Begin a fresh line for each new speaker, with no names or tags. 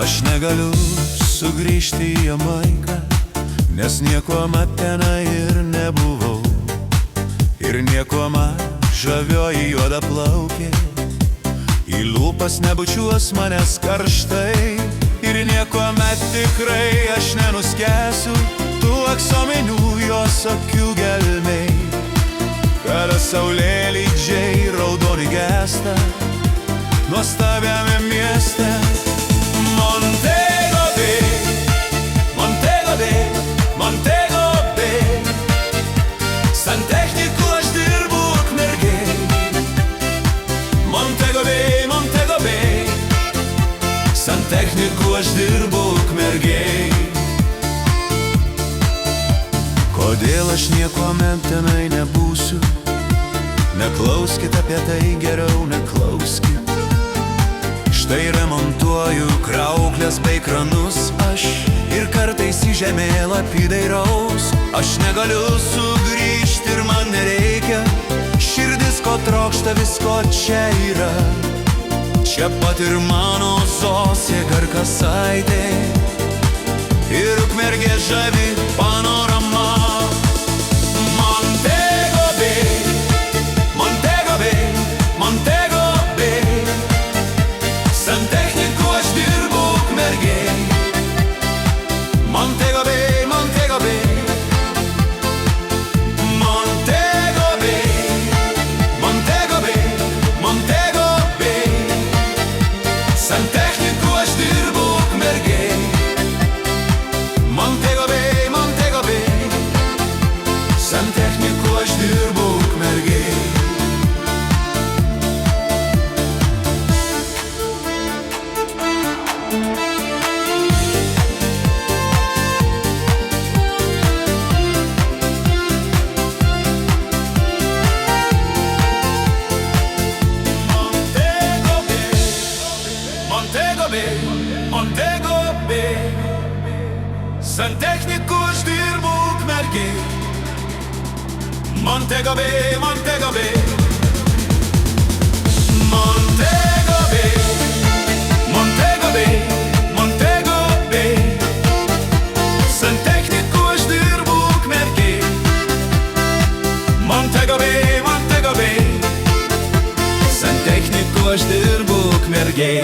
Aš negaliu sugrįžti į Jamaiką, nes niekuomet tenai ir nebuvau. Ir niekuomet žavioji juoda plaukė į lūpas nebučiuos manęs karštai. Ir niekuomet tikrai aš nenuskęsiu tų aksominių jos akių gelmei. Kada saulėlydžiai raudoni gęsta nuostabiame mieste. Montego Bay, Montego Bay, Montego Bay. Santechniku aš dirbu Ukmergėj. Montego Bay, Montego Bay. Santechniku aš dirbu Ukmergėj. Kodėl aš niekuomet tenai nebūsiu? Neklauskit apie tai, geriau neklauskit. Štai remontuoju krauklės bei kranus aš ir kartais į žemėlapį dairaus. Aš negaliu sugrįžti ir man nereikia, širdis ko trokšta visko čia yra. Čia pat ir mano Zosė Garkasaitė ir Ukmergė žavi panorama. Montego Bay, Montego Bay, Montego Bay. Santechniku aš dirbu Ukmergėj. Montego Bay, Montego Bay. Montego Bay, Montego Bay, Montego Bay. Santechniku aš dirbu Ukmergėj. Montego Bay, Montego Bay. Santechniku aš dirbu Ukmergėj. Montego Bay, Montego Bay. Santechniku aš dirbu Ukmergėj. Montego Bay, Montego Bay. Montego Bay, Montego Bay, Montego Bay. Santechniku aš dirbu Ukmergėj. Montego Bay, Montego Bay. Santechniku aš dirbu Ukmergėj.